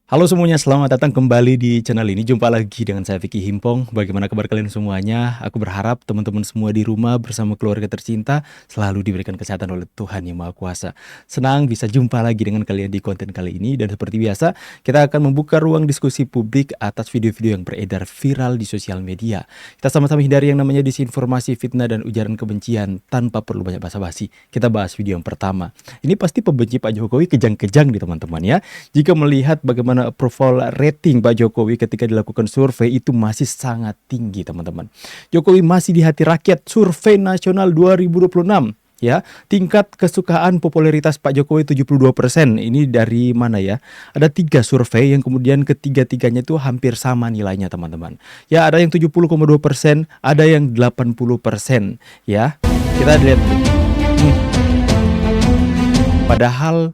Halo semuanya, selamat datang kembali di channel ini. Jumpa lagi dengan saya Vicky Himpong. Bagaimana kabar kalian semuanya? Aku berharap teman-teman semua di rumah bersama keluarga tercinta selalu diberikan kesehatan oleh Tuhan Yang Maha Kuasa. Senang bisa jumpa lagi dengan kalian di konten kali ini. Dan seperti biasa, kita akan membuka ruang diskusi publik atas video-video yang beredar viral di sosial media. Kita sama-sama hindari yang namanya disinformasi, fitnah, dan ujaran kebencian tanpa perlu banyak basa-basi. Kita bahas video yang pertama. Ini pasti pembenci Pak Jokowi kejang-kejang nih teman-teman ya. Jika melihat bagaimana approval rating Pak Jokowi ketika dilakukan survei itu masih sangat tinggi teman-teman. Jokowi masih di hati rakyat. Survei nasional 2026 ya. Tingkat kesukaan popularitas Pak Jokowi 72%. Ini dari mana ya? Ada 3 survei yang kemudian ketiga-tiganya itu hampir sama nilainya teman-teman. Ya, ada yang 70,2%, ada yang 80% ya. Kita lihat. Padahal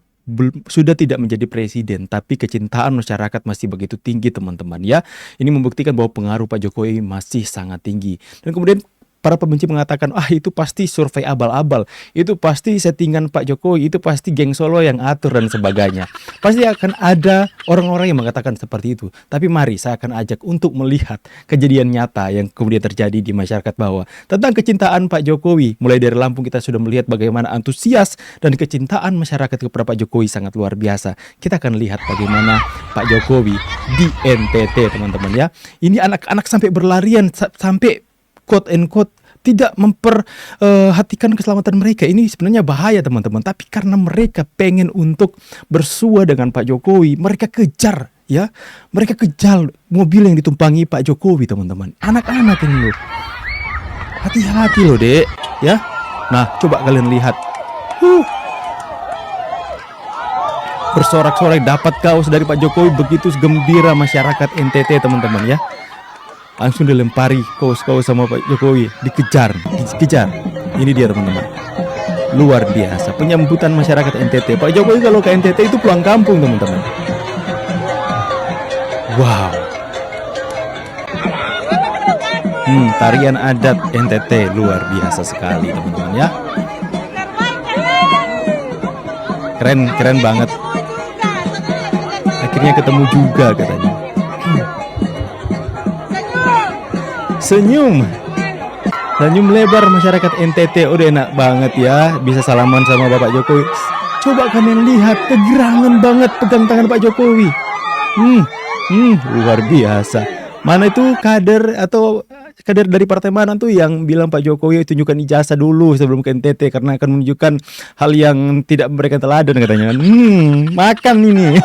sudah tidak menjadi presiden, tapi kecintaan masyarakat masih begitu tinggi teman-teman ya. Ini membuktikan bahwa pengaruh Pak Jokowi masih sangat tinggi. Dan kemudian para pembenci mengatakan, itu pasti survei abal-abal, itu pasti settingan Pak Jokowi, itu pasti geng Solo yang atur dan sebagainya. Pasti akan ada orang-orang yang mengatakan seperti itu. Tapi mari saya akan ajak untuk melihat kejadian nyata yang kemudian terjadi di masyarakat bawah tentang kecintaan Pak Jokowi. Mulai dari Lampung kita sudah melihat bagaimana antusias dan kecintaan masyarakat kepada Pak Jokowi sangat luar biasa. Kita akan lihat bagaimana Pak Jokowi di NTT teman-teman ya. Ini anak-anak sampai berlarian, sampai quote and quote tidak memperhatikan keselamatan mereka. Ini sebenarnya bahaya teman-teman. Tapi karena mereka pengen untuk bersua dengan Pak Jokowi, mereka kejar ya. Mereka kejar mobil yang ditumpangi Pak Jokowi teman-teman. Anak-anak ini loh. Hati-hati loh dek ya. Nah coba kalian lihat. Bersorak-sorai dapat kaos dari Pak Jokowi, begitu gembira masyarakat NTT teman-teman ya. Langsung dilempari kaos-kaos sama Pak Jokowi, dikejar. Ini dia teman-teman, luar biasa penyambutan masyarakat NTT. Pak Jokowi kalau ke NTT itu pulang kampung teman-teman. Wow. Tarian adat NTT luar biasa sekali teman-teman ya. Keren banget. Akhirnya ketemu juga katanya. Senyum lebar masyarakat NTT. Udah enak banget ya, bisa salaman sama Bapak Jokowi. Coba kalian lihat, kegirangan banget pegang tangan Pak Jokowi. Luar biasa. Mana itu kader dari partai mana tuh yang bilang Pak Jokowi tunjukkan ijazah dulu sebelum ke NTT karena akan menunjukkan hal yang tidak memberikan teladan katanya. Makan ini.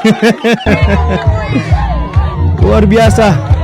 Luar biasa.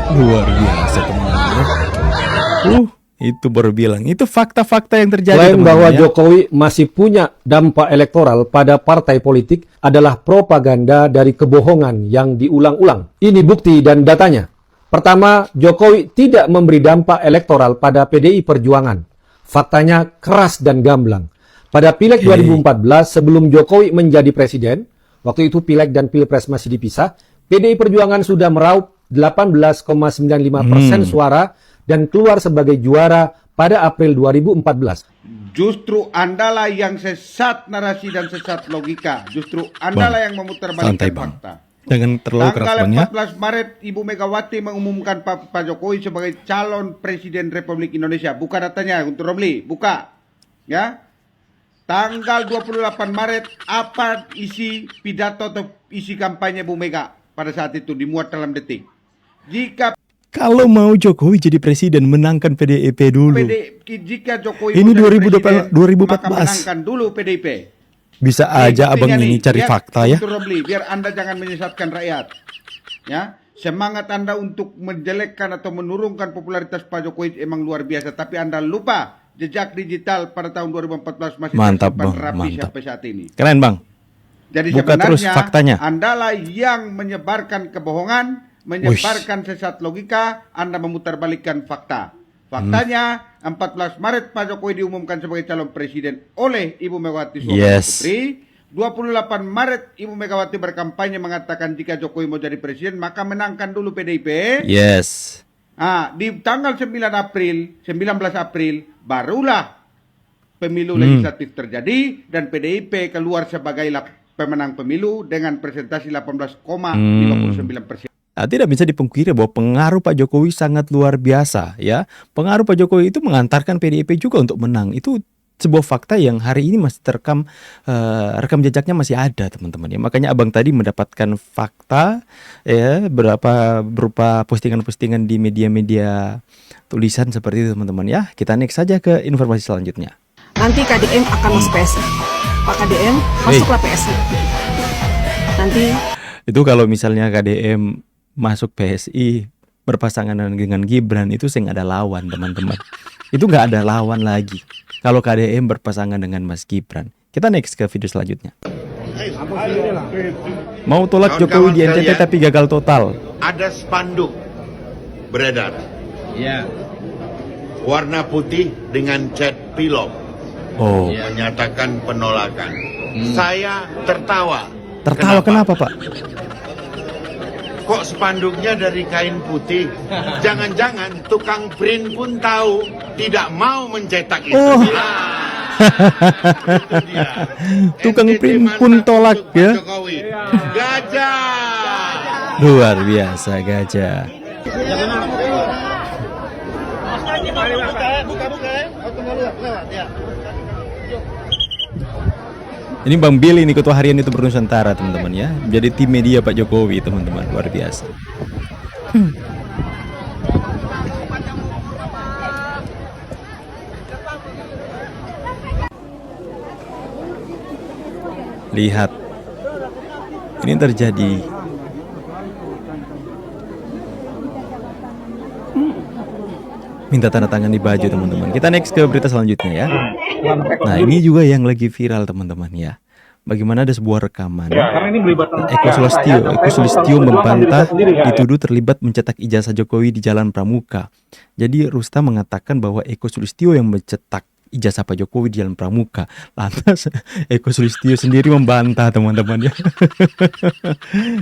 Luar biasa teman-teman. Itu baru bilang, itu fakta-fakta yang terjadi. Klaim bahwa Jokowi masih punya dampak elektoral pada partai politik adalah propaganda dari kebohongan yang diulang-ulang. Ini bukti dan datanya. Pertama, Jokowi tidak memberi dampak elektoral pada PDI Perjuangan. Faktanya keras dan gamblang. Pada Pileg 2014 sebelum Jokowi menjadi presiden, waktu itu Pileg dan Pilpres masih dipisah, PDI Perjuangan sudah meraup 18,95% suara dan keluar sebagai juara pada April 2014. Justru Andalah yang sesat narasi dan sesat logika. Justru Andalah yang memutarbalikkan fakta. Dengan terlalu keras Tanggal ya. 14 Maret Ibu Megawati mengumumkan Pak Jokowi sebagai calon Presiden Republik Indonesia. Buka datanya untuk Romli, buka. Ya. Tanggal 28 Maret apa isi pidato atau isi kampanye Bu Mega pada saat itu dimuat dalam detik. Jika kalau mau Jokowi jadi presiden, menangkan PDIP dulu. Jika Jokowi ini presiden, 2014 maka menangkan dulu PDIP. Bisa aja abang ini cari fakta ya. Romli, biar Anda jangan menyesatkan rakyat. Ya, semangat Anda untuk menjelekkan atau menurunkan popularitas Pak Jokowi emang luar biasa, tapi Anda lupa jejak digital pada tahun 2014 masih mantap bang, rapi mantap. sampai saat ini. Keren bang. Jadi buka terus faktanya. Andalah yang menyebarkan kebohongan, menyebarkan sesat logika, Anda memutarbalikkan fakta. Faktanya 14 Maret Pak Jokowi diumumkan sebagai calon presiden oleh Ibu Megawati Soekarno Yes. Putri. 28 Maret Ibu Megawati berkampanye mengatakan jika Jokowi mau jadi presiden maka menangkan dulu PDIP. Yes. Di tanggal 19 April barulah pemilu legislatif terjadi dan PDIP keluar sebagai pemenang pemilu dengan presentasi 18,59%. Tidak bisa dipungkiri bahwa pengaruh Pak Jokowi sangat luar biasa ya. Pengaruh Pak Jokowi itu mengantarkan PDIP juga untuk menang. Itu sebuah fakta yang hari ini masih terekam, rekam jejaknya masih ada teman-teman ya. Makanya abang tadi mendapatkan fakta ya berupa postingan-postingan di media-media tulisan seperti itu teman-teman ya. Kita next saja ke informasi selanjutnya. Nanti KDM akan masuk PSI. Pak KDM masuklah PSI. Nanti itu kalau misalnya KDM masuk PSI berpasangan dengan Gibran itu nggak ada lawan teman-teman. Itu nggak ada lawan lagi kalau KDM berpasangan dengan Mas Gibran. Kita next ke video selanjutnya. Mau tolak Jokowi di NTT tapi gagal total. Ada spanduk beredar. Ya. Warna putih dengan cat pilok. Oh. Menyatakan penolakan. Saya tertawa. Tertawa kenapa Pak? Kok spanduknya dari kain putih? Jangan-jangan tukang print pun tahu tidak mau mencetak itu. Oh. Itu dia. Tukang NTT print mantap pun tolak untuk Pak ya. Jokowi. Gajah. Luar biasa gajah. Ini Bang Billy ini ketua harian itu Nusantara teman-teman ya. Jadi tim media Pak Jokowi teman-teman, luar biasa. Lihat, ini terjadi. Minta tanda tangan di baju teman-teman. Kita next ke berita selanjutnya ya. Nah ini juga yang lagi viral teman-teman ya. Bagaimana ada sebuah rekaman Eko Sulistyo membantah dituduh terlibat mencetak ijazah Jokowi di Jalan Pramuka. Jadi Rustam mengatakan bahwa Eko Sulistyo yang mencetak ijazah Pak Jokowi di Jalan Pramuka. Lantas Eko Sulistyo sendiri membantah teman-teman ya.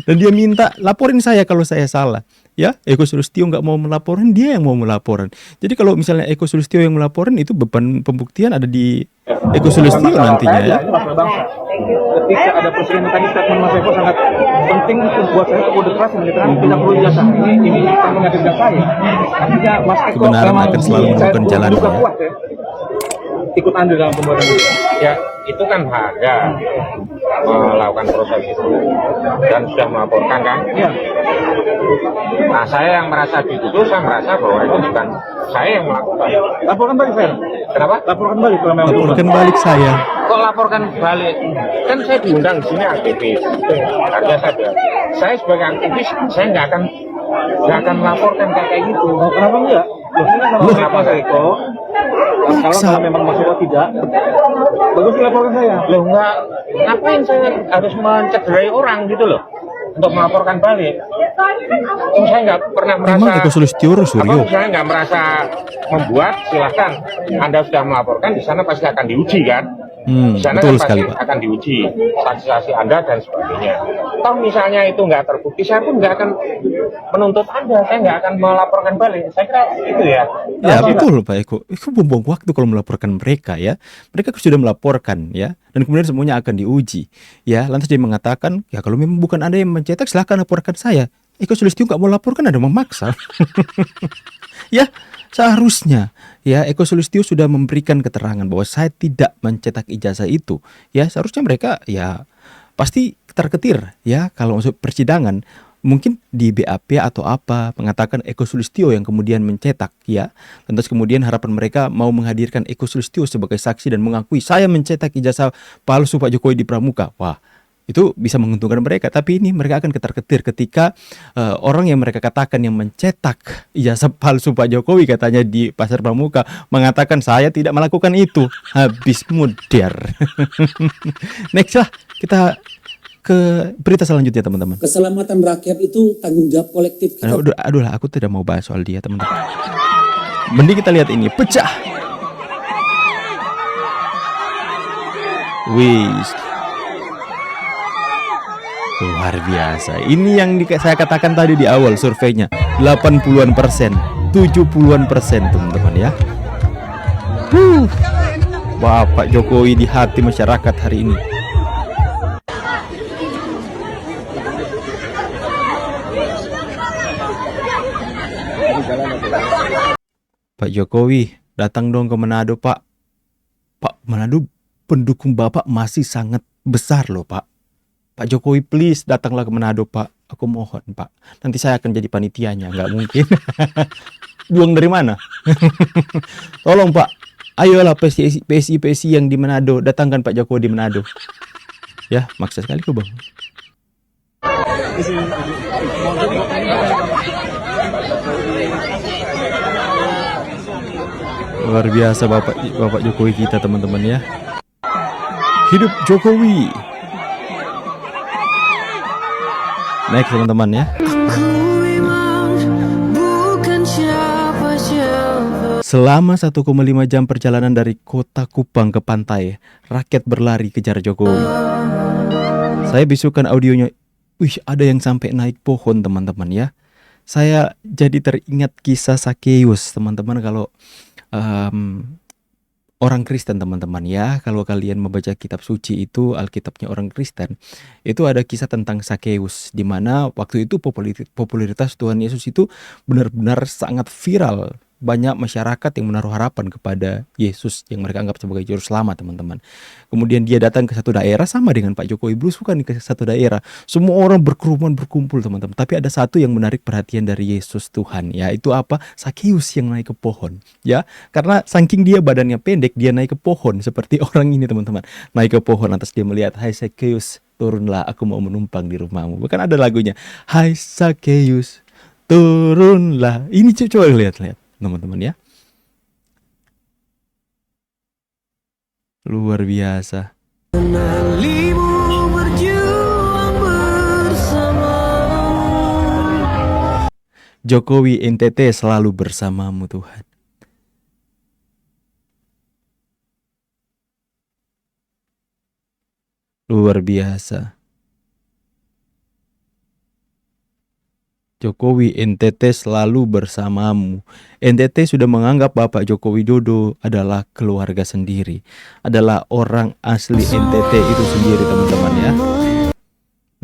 Dan dia minta laporin saya kalau saya salah. Ya, Eko Sulistyo nggak mau melaporin, dia yang mau melaporin. Jadi kalau misalnya Eko Sulistyo yang melaporin, itu beban pembuktian ada di Eko Sulistyo nantinya ya. Ketika ada presiden tadi statement Mas Eko sangat penting untuk buat saya kode keras militer tidak perlu ijazah. Ini mengagetkan saya. Artinya Mas Eko Kebenaran akan selalu menemukan jalannya. Kuat ya. Ikut andil dalam pembuatan itu. Ya, itu kan hak Anda melakukan proses itu dan sudah melaporkan kan? Iya. Nah, saya yang merasa dituduh, saya merasa bahwa itu bukan saya yang melakukan. Laporkan balik saya. Kenapa? Laporkan balik kalau memang Laporkan balik saya. Kok laporkan balik? Kan saya diundang di sini aktivis. Harga saya sebagai aktivis, saya nggak akan melaporkan kayak gitu. Oh, kenapa enggak? Loh, kenapa Mas Eko? Kalau memang Mas Eko tidak, bagus dilaporkan saya. Loh enggak, ngapain saya harus mencederai orang gitu loh untuk melaporkan balik? Saya nggak pernah merasa. Memang Eko Sulistyo Suryo. Saya nggak merasa membuat, silahkan. Anda sudah melaporkan, di sana pasti akan diuji kan? Di sana betul kan sekali, pasti Pak. akan diuji saksi-saksi Anda dan sebagainya. Kalau misalnya itu nggak terbukti, saya pun nggak akan menuntut Anda, saya nggak akan melaporkan balik. Saya kira itu ya. Ya betul Pak Eko. Itu buang-buang waktu kalau melaporkan mereka ya. Mereka sudah melaporkan ya. Dan kemudian semuanya akan diuji. Ya, lantas dia mengatakan, ya kalau memang bukan Anda yang mencetak, silahkan laporkan saya. Eko Sulistyo nggak mau laporkan, ada memaksa. Ya, seharusnya ya Eko Sulistyo sudah memberikan keterangan bahwa saya tidak mencetak ijazah itu. Ya, seharusnya mereka ya pasti ketar-ketir ya kalau masuk persidangan. Mungkin di BAP atau apa mengatakan Eko Sulistyo yang kemudian mencetak ya. Lantas kemudian harapan mereka mau menghadirkan Eko Sulistyo sebagai saksi dan mengakui saya mencetak ijazah palsu Pak Jokowi di Pramuka. Wah, itu bisa menguntungkan mereka. Tapi ini mereka akan ketar-ketir ketika orang yang mereka katakan yang mencetak ijazah palsu Pak Jokowi katanya di Pasar Pramuka mengatakan saya tidak melakukan itu. Habis muder. Next lah kita ke berita selanjutnya teman-teman. Keselamatan rakyat itu tanggung jawab kolektif kita. Aduh lah, aku tidak mau bahas soal dia teman-teman. Mending kita lihat ini, pecah. Wih, luar biasa. Ini yang saya katakan tadi di awal surveinya, 80-an%, 70-an% teman-teman ya. Bapak Jokowi di hati masyarakat hari ini. Pak Jokowi, datang dong ke Manado, Pak. Pak, Manado pendukung Bapak masih sangat besar loh, Pak. Pak Jokowi, please datanglah ke Manado, Pak. Aku mohon, Pak. Nanti saya akan jadi panitianya, nggak mungkin. Uang dari mana? Tolong, Pak. Ayolah PSI yang di Manado, datangkan Pak Jokowi di Manado. Ya, maksa sekali kok, Bang. Luar biasa Bapak Jokowi kita, teman-teman ya. Hidup Jokowi. Next teman-teman ya. Selama 1,5 jam perjalanan dari kota Kupang ke pantai, rakyat berlari kejar Jokowi. Saya bisukan audionya. Wih, ada yang sampai naik pohon, teman-teman ya. Saya jadi teringat kisah Sakeus, teman-teman. Kalau orang Kristen, teman-teman ya, kalau kalian membaca kitab suci itu, Alkitabnya orang Kristen, itu ada kisah tentang Sakeus, di mana waktu itu popularitas Tuhan Yesus itu benar-benar sangat viral. Banyak masyarakat yang menaruh harapan kepada Yesus yang mereka anggap sebagai juru selamat, teman-teman. Kemudian dia datang ke satu daerah, sama dengan Pak Jokowi, belusukan ke satu daerah. Semua orang berkerumun berkumpul, teman-teman. Tapi ada satu yang menarik perhatian dari Yesus Tuhan, ya, itu apa? Sakeus yang naik ke pohon, ya. Karena saking dia badannya pendek, dia naik ke pohon seperti orang ini, teman-teman. Naik ke pohon, atas dia melihat, "Hai Sakeus, turunlah, aku mau menumpang di rumahmu." Bukan ada lagunya, "Hai Sakeus, turunlah." Ini coba lihat, teman-teman ya. Luar biasa. Jokowi, NTT selalu bersamamu Tuhan. Luar biasa. Jokowi, NTT selalu bersamamu. NTT sudah menganggap Bapak Joko Widodo adalah keluarga sendiri, adalah orang asli NTT itu sendiri, teman-teman ya.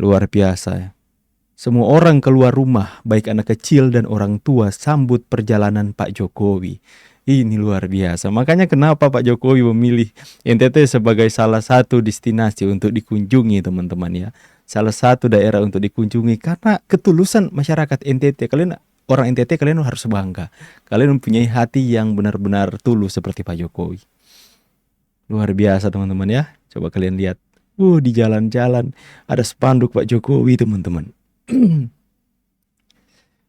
Luar biasa ya. Semua orang keluar rumah, baik anak kecil dan orang tua, sambut perjalanan Pak Jokowi. Ini luar biasa. Makanya kenapa Pak Jokowi memilih NTT sebagai salah satu destinasi untuk dikunjungi, teman-teman ya. Salah satu daerah untuk dikunjungi karena ketulusan masyarakat NTT. Kalian orang NTT, kalian harus bangga. Kalian mempunyai hati yang benar-benar tulus seperti Pak Jokowi. Luar biasa, teman-teman ya. Coba kalian lihat. Di jalan-jalan ada spanduk Pak Jokowi, teman-teman.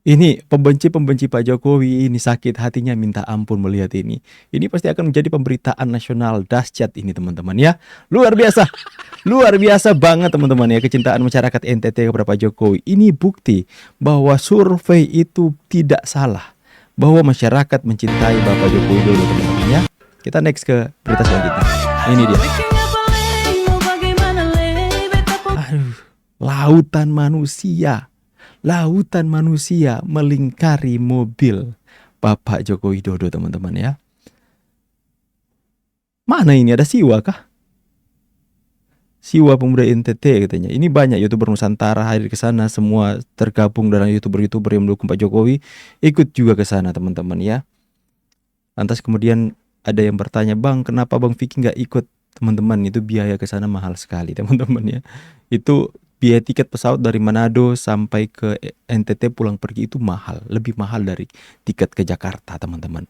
Ini pembenci-pembenci Pak Jokowi ini sakit hatinya minta ampun melihat ini. Ini pasti akan menjadi pemberitaan nasional dahsyat ini, teman-teman ya. Luar biasa. Luar biasa banget, teman-teman ya, kecintaan masyarakat NTT kepada Pak Jokowi. Ini bukti bahwa survei itu tidak salah, bahwa masyarakat mencintai Bapak Jokowi dulu, teman-teman ya. Kita next ke berita selanjutnya. Ini dia. Aduh, lautan manusia. Lautan manusia melingkari mobil Bapak Joko Widodo, teman-teman ya. Mana ini, ada Siwa kah? Siwa pemuda NTT katanya. Ini banyak YouTuber Nusantara hadir ke sana, semua tergabung dalam YouTuber yang mendukung Pak Jokowi ikut juga ke sana, teman-teman ya. Lantas kemudian ada yang bertanya, "Bang, kenapa Bang Vicky nggak ikut?" Teman-teman, itu biaya ke sana mahal sekali, teman-teman ya. Itu biaya tiket pesawat dari Manado sampai ke NTT pulang pergi itu mahal, lebih mahal dari tiket ke Jakarta, teman-teman.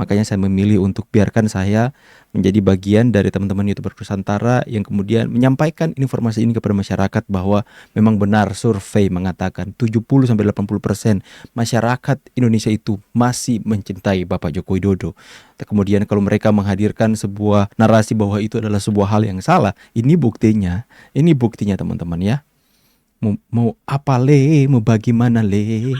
Makanya saya memilih untuk biarkan saya menjadi bagian dari teman-teman YouTuber Nusantara yang kemudian menyampaikan informasi ini kepada masyarakat bahwa memang benar survei mengatakan 70-80% masyarakat Indonesia itu masih mencintai Bapak Joko Widodo. Kemudian kalau mereka menghadirkan sebuah narasi bahwa itu adalah sebuah hal yang salah, ini buktinya, teman-teman ya. Mau apa le, mau bagaimana le?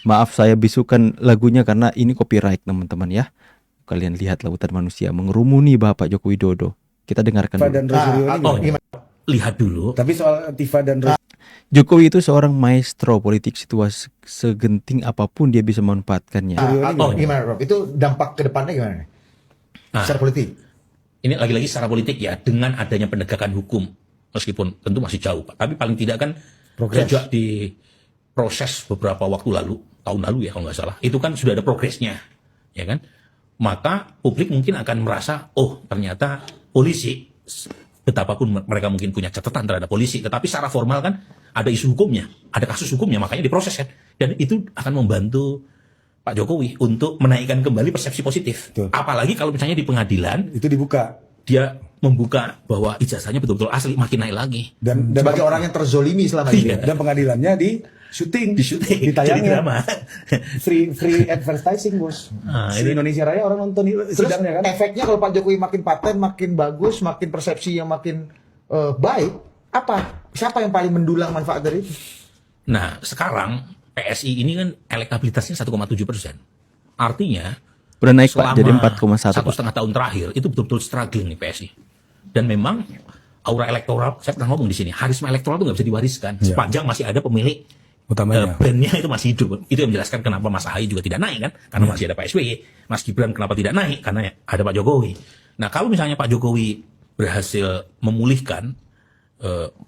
Maaf saya bisukan lagunya karena ini copyright teman-teman ya. Kalian lihat Lautan Manusia mengerumuni Bapak Joko Widodo. Kita dengarkan Tifa dulu. dan Rosario ini gimana? Lihat dulu. Tapi soal Tifa dan Rosario Jokowi itu seorang maestro politik situasi segenting apapun dia bisa memanfaatkannya. ini gimana Rob? Itu dampak ke depannya gimana? Nah, Secara politik. ini lagi-lagi secara politik ya, dengan adanya penegakan hukum, meskipun tentu masih jauh, Pak. Tapi paling tidak kan sejak di proses beberapa waktu lalu, tahun lalu ya kalau nggak salah, itu kan sudah ada progresnya, ya kan? Maka publik mungkin akan merasa, oh ternyata polisi, betapapun mereka mungkin punya catatan terhadap polisi, tetapi secara formal kan ada isu hukumnya, ada kasus hukumnya, makanya diproses kan. Dan itu akan membantu Pak Jokowi untuk menaikkan kembali persepsi positif. Betul. Apalagi kalau misalnya di pengadilan, Itu dibuka. dia membuka bahwa ijazahnya betul-betul asli, makin naik lagi. Dan Sebagai orang yang terzolimi selama ini. Iya. dan pengadilannya di syuting, Di syuting, jadi ditayangin. drama. free advertising bos. Nah, Di ini- Indonesia Raya orang nonton Terus sidangnya kan. efeknya kalau Pak Jokowi makin paten, makin bagus, makin persepsi yang makin baik, apa? Siapa yang paling mendulang manfaat dari itu? Nah, sekarang PSI ini kan elektabilitasnya 1,7%. Artinya Udah naik Pak selama jadi 4,1 satu Pak. setengah tahun terakhir itu betul-betul struggling nih PSI. Dan memang aura elektoral, saya pernah ngomong di sini, harisma elektoral itu nggak bisa diwariskan sepanjang masih ada pemilik Utamanya. brandnya itu masih hidup. Itu yang menjelaskan kenapa Mas Ahaye juga tidak naik kan, karena masih ada Pak SBY. Mas Gibran kenapa tidak naik, karena ada Pak Jokowi. Nah kalau misalnya Pak Jokowi berhasil memulihkan,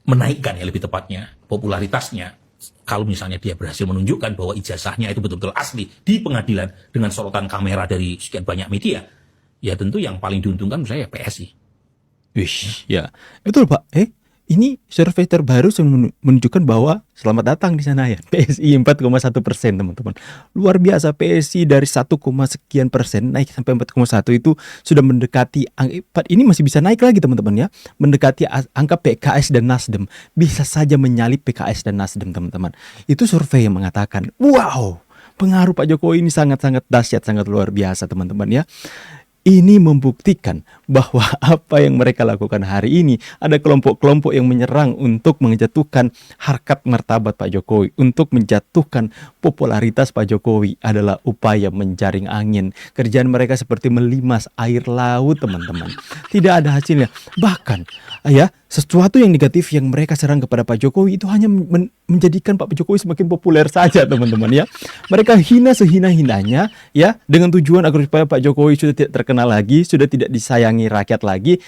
menaikkan ya lebih tepatnya popularitasnya, kalau misalnya dia berhasil menunjukkan bahwa ijazahnya itu betul-betul asli di pengadilan dengan sorotan kamera dari sekian banyak media, ya tentu yang paling diuntungkan menurut saya PSI. Wih, ya. Betul Pak. Ini survei terbaru menunjukkan bahwa selamat datang di sana ya. PSI 4,1% teman-teman. Luar biasa, PSI dari 1, sekian persen naik sampai 4,1 itu sudah mendekati, ini masih bisa naik lagi teman-teman ya. Mendekati angka PKS dan Nasdem. Bisa saja menyalip PKS dan Nasdem teman-teman. Itu survei yang mengatakan, wow, pengaruh Pak Jokowi ini sangat-sangat dahsyat, sangat luar biasa teman-teman ya. Ini membuktikan bahwa apa yang mereka lakukan hari ini, ada kelompok-kelompok yang menyerang untuk menjatuhkan harkat martabat Pak Jokowi, untuk menjatuhkan popularitas Pak Jokowi adalah upaya menjaring angin. Kerjaan mereka seperti melimas air laut teman-teman. Tidak ada hasilnya. Bahkan ya, sesuatu yang negatif yang mereka serang kepada Pak Jokowi itu hanya menjadikan Pak Jokowi semakin populer saja teman-teman ya. Mereka hina sehina-hinanya ya, dengan tujuan agar supaya Pak Jokowi sudah tidak terkenal lagi, sudah tidak disayangi rakyat lagi.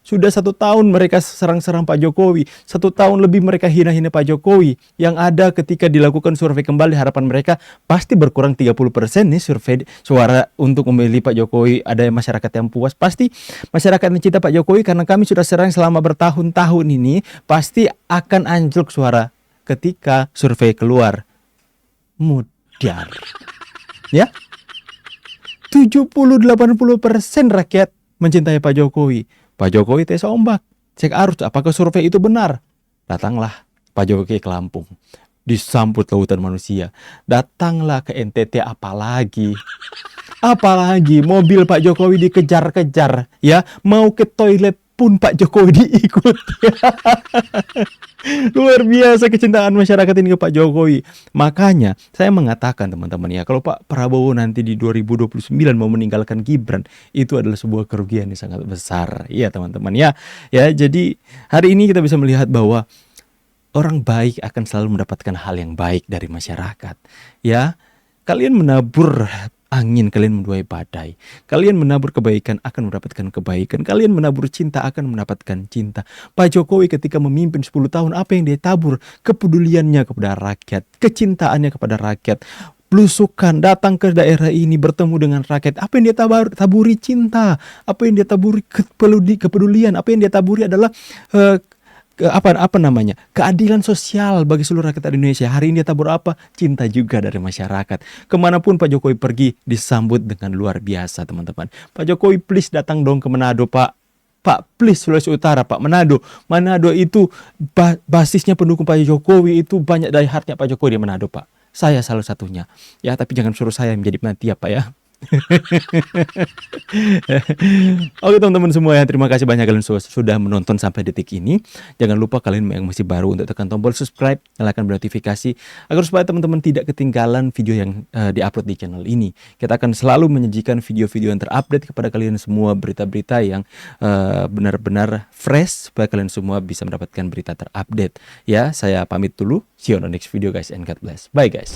Sudah 1 tahun mereka serang-serang Pak Jokowi, 1 tahun lebih mereka hina-hina Pak Jokowi. Yang ada ketika dilakukan survei kembali, harapan mereka pasti berkurang 30% nih survei suara untuk memilih Pak Jokowi. Ada masyarakat yang puas, pasti masyarakat yang cinta Pak Jokowi karena kami sudah serang selama bertahun-tahun ini, pasti akan anjlok suara ketika survei keluar. Mudar. Ya. 70-80% rakyat mencintai Pak Jokowi. Pak Jokowi tes ombak, cek arus, apakah survei itu benar? Datanglah Pak Jokowi ke Lampung, disambut Lautan Manusia. Datanglah ke NTT, apalagi mobil Pak Jokowi dikejar-kejar, ya, mau ke toilet pun Pak Jokowi diikut. Luar biasa kecintaan masyarakat ini ke Pak Jokowi. Makanya saya mengatakan teman-teman ya, kalau Pak Prabowo nanti di 2029 mau meninggalkan Gibran, itu adalah sebuah kerugian yang sangat besar. Iya teman-teman ya. Ya, jadi hari ini kita bisa melihat bahwa orang baik akan selalu mendapatkan hal yang baik dari masyarakat. Ya, kalian menabur angin, kalian menuai badai. Kalian menabur kebaikan akan mendapatkan kebaikan. Kalian menabur cinta akan mendapatkan cinta. Pak Jokowi ketika memimpin 10 tahun, apa yang dia tabur? Kepeduliannya kepada rakyat, kecintaannya kepada rakyat. Belusukan, datang ke daerah ini, bertemu dengan rakyat. Apa yang dia taburi? Cinta. Apa yang dia taburi? Kepedulian. Apa yang dia taburi adalah keadilan sosial bagi seluruh rakyat Indonesia. Hari ini dia tabur apa? Cinta juga dari masyarakat. Kemanapun Pak Jokowi pergi, disambut dengan luar biasa teman-teman. Pak Jokowi please datang dong ke Manado Pak. Pak please Sulawesi Utara Pak, Manado itu basisnya pendukung Pak Jokowi, itu banyak dari hardnya Pak Jokowi di Manado Pak. Saya salah satunya. Ya, tapi jangan suruh saya menjadi penanti ya Pak ya. Oke teman-teman semua ya, terima kasih banyak kalian sudah menonton sampai detik ini. Jangan lupa kalian yang masih baru untuk tekan tombol subscribe, nyalakan notifikasi agar supaya teman-teman tidak ketinggalan video yang diupload di channel ini. Kita akan selalu menyajikan video-video yang terupdate kepada kalian semua, berita-berita yang benar-benar fresh supaya kalian semua bisa mendapatkan berita terupdate. Ya, saya pamit dulu. See you on the next video guys and God bless. Bye guys.